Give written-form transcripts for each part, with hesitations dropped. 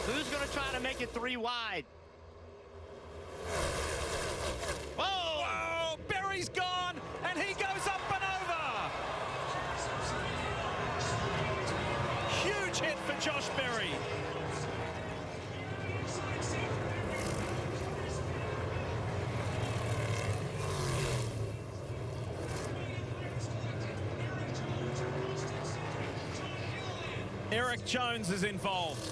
Who's going to try to make it 3 wide? Oh, Berry's gone, and he goes up and over. Huge hit for Josh Berry. Eric Jones is involved.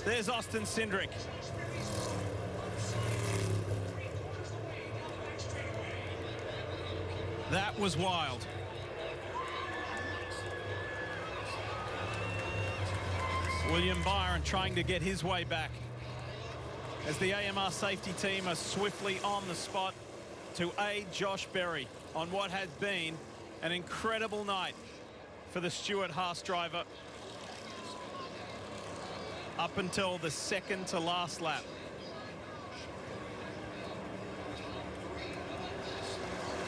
There's Austin Cindric. That was wild. William Byron trying to get his way back as the AMR safety team are swiftly on the spot to aid Josh Berry on what has been an incredible night for the Stewart-Haas driver up until the second to last lap.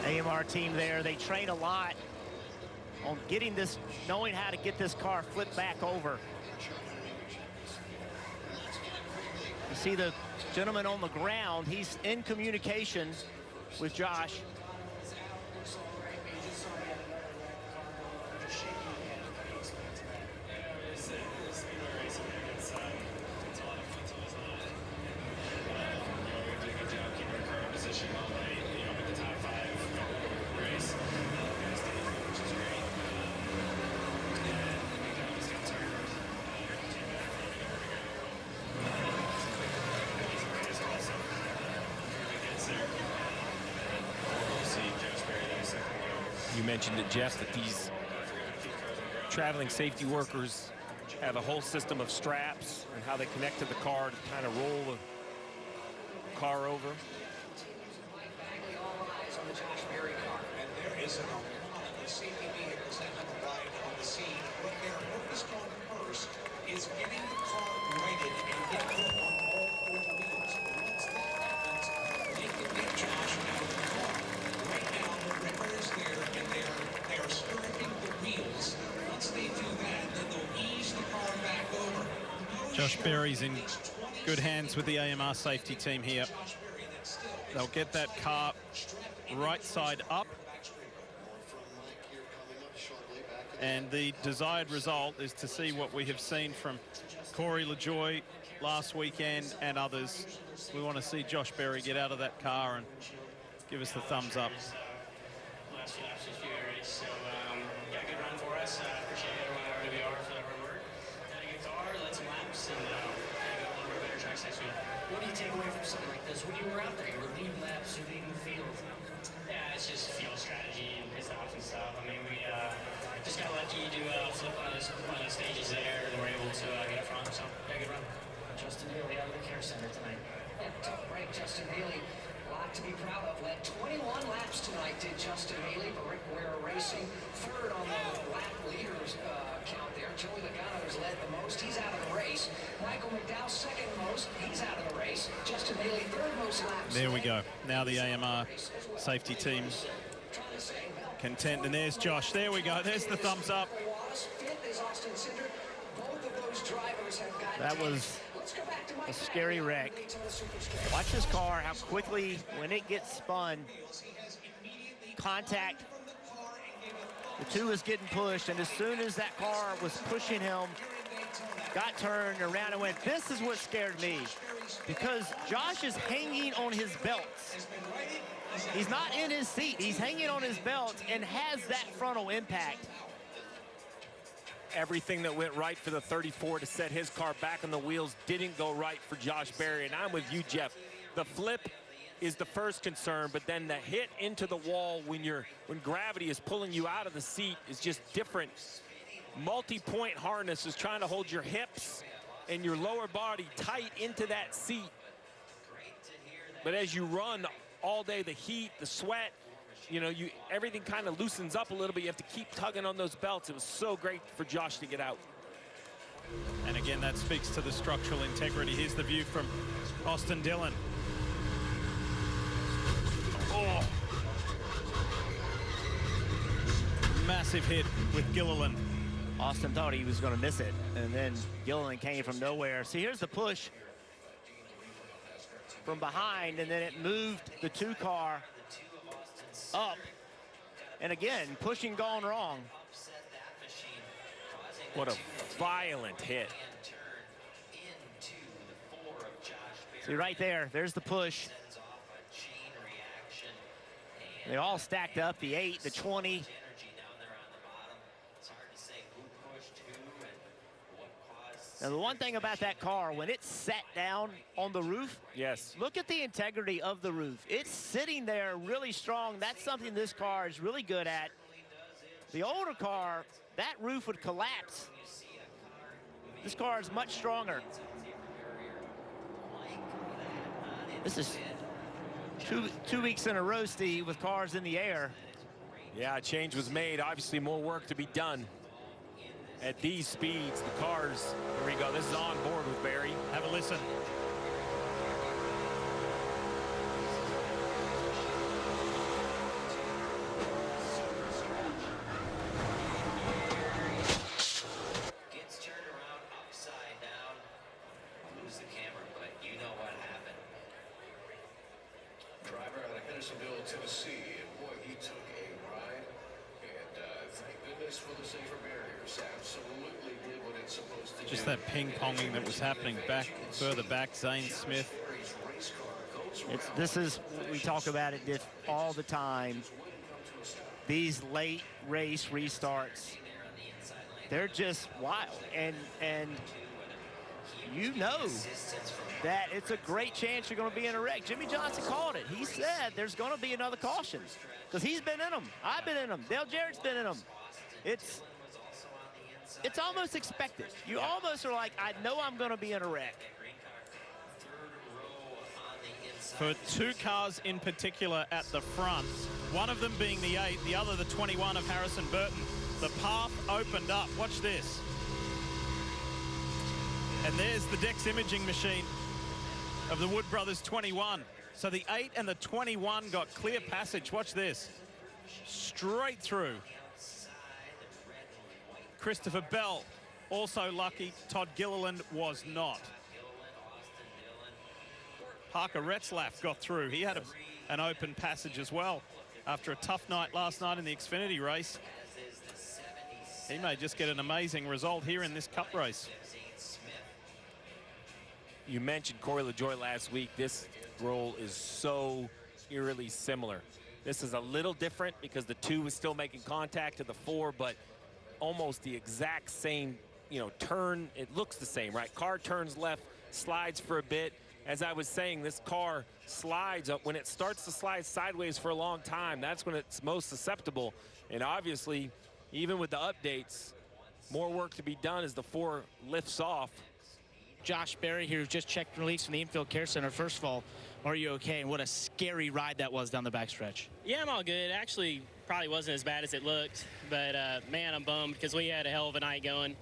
AMR team there, they train a lot on getting this, knowing how to get this car flipped back over. You see the gentleman on the ground, he's in communication with Josh. You mentioned it, Jeff, that these traveling safety workers have a whole system of straps and how they connect to the car to kind of roll the car over. All eyes on the Josh Berry car. And there is a lot of safety vehicles that have arrived on the scene. What they're focused on first is getting the car righted and getting it on all 4 wheels. Once that happens, they can get Josh out of the car. Right now, the ripper is there, and they are stirring the wheels. Once they do that, then they'll ease the car back over. Josh Berry's in good hands with the AMR safety team here. They'll get that car right side up. And the desired result is to see what we have seen from Corey LaJoie last weekend and others. We want to see Josh Berry get out of that car and give us the thumbs up. Last few laps was race, so yeah, good run for us. Appreciate everyone at RWR for that hard work. Had a good car, led some laps, and got a little bit better tracks next week. What do you take away from something like this? When you were out there, you were leading laps, you're leading the field. Yeah, it's just field strategy and pit stops and stuff. I mean, we just got lucky to flip one of those stages there, and we're able to get up front. So yeah, good run. Justin Haley out of the care center tonight. Yeah, tough break. Justin Haley, a lot to be proud of. Led 21 laps tonight, did Justin Haley, but Rick Guerra Racing third on the lap leaders count there. Joey Logano has led the most. He's out of the race. Michael McDowell second most. He's out of the race. Justin Haley third most laps. There we go. Now the AMR safety team content. And there's Josh. There we go. There's the thumbs up. That was a scary wreck. Watch this car, how quickly, when it gets spun, contact. The 2 is getting pushed, and as soon as that car was pushing him, got turned around and went. This is what scared me, because Josh is hanging on his belts. He's not in his seat. He's hanging on his belts and has that frontal impact. Everything that went right for the 34 to set his car back on the wheels didn't go right for Josh Berry. And I'm with you, Jeff. The flip is the first concern, but then the hit into the wall when gravity is pulling you out of the seat is just different. Multi-point harness is trying to hold your hips and your lower body tight into that seat. But as you run all day, the heat, the sweat, you know, everything kind of loosens up a little bit. You have to keep tugging on those belts. It was so great for Josh to get out. And again, that speaks to the structural integrity. Here's the view from Austin Dillon. Oh. Massive hit with Gilliland. Austin thought he was going to miss it, and then Gilliland came from nowhere. See, here's the push from behind, and then it moved the 2-car up. And again, pushing gone wrong. What a violent hit. See, right there, there's the push. They all stacked up, the 8, the 20. Now, the one thing about that car, when it's sat down on the roof, yes, look at the integrity of the roof. It's sitting there really strong. That's something this car is really good at. The older car, that roof would collapse. This car is much stronger. This is two weeks in a row, Steve, with cars in the air. Yeah, a change was made. Obviously, more work to be done. At these speeds, the cars, here we go. This is on board with Barry. Have a listen. Gets turned around upside down. Lose the camera, but you know what happened. Driver out of Hendersonville, Tennessee, and boy, he took a ride. And thank goodness for the safer barriers. Absolutely did what it's supposed to do. Just that ping-ponging that was happening back, further back, Zane Smith. This is, we talk about it all the time. These late race restarts, they're just wild. And you know that it's a great chance you're going to be in a wreck. Jimmy Johnson called it. He said there's going to be another caution because he's been in them. I've been in them. Dale Jarrett's been in them. It's almost expected. You almost are like, I know I'm going to be in a wreck. For 2 cars in particular at the front, one of them being the 8, the other the 21 of Harrison Burton, the path opened up. Watch this. And there's the Dex imaging machine of the Wood Brothers 21. So the 8 and the 21 got clear passage. Watch this. Straight through. Christopher Bell also lucky. Todd Gilliland was not. Parker Retzlaff got through. He had an open passage as well after a tough night last night in the Xfinity race. He may just get an amazing result here in this Cup race. You mentioned Corey LaJoie last week. This role is so eerily similar. This is a little different because the 2 was still making contact to the 4, but almost the exact same, turn. It looks the same, right? Car turns left, slides for a bit. As I was saying, this car slides up. When it starts to slide sideways for a long time, that's when it's most susceptible. And obviously, even with the updates, more work to be done as the 4 lifts off. Josh Berry here, who just checked release from the Infield Care Center. First of all, are you okay? And what a scary ride that was down the backstretch. Yeah, I'm all good. Actually, probably wasn't as bad as it looked, but man, I'm bummed because we had a hell of a night going.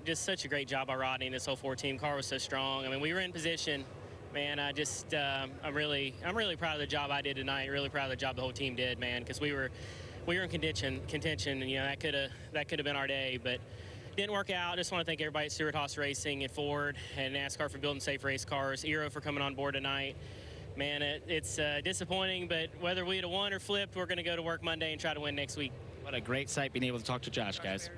Just such a great job by Rodney and this whole 4-team. Car was so strong. I mean, we were in position. Man, I'm really proud of the job I did tonight. Really proud of the job the whole team did, man, because we were in contention, and that could have been our day, but didn't work out. Just want to thank everybody at Stewart Haas Racing and Ford and NASCAR for building safe race cars. Eero for coming on board tonight. Man, it's disappointing, but whether we'd have won or flipped, we're going to go to work Monday and try to win next week. What a great sight being able to talk to Josh, guys.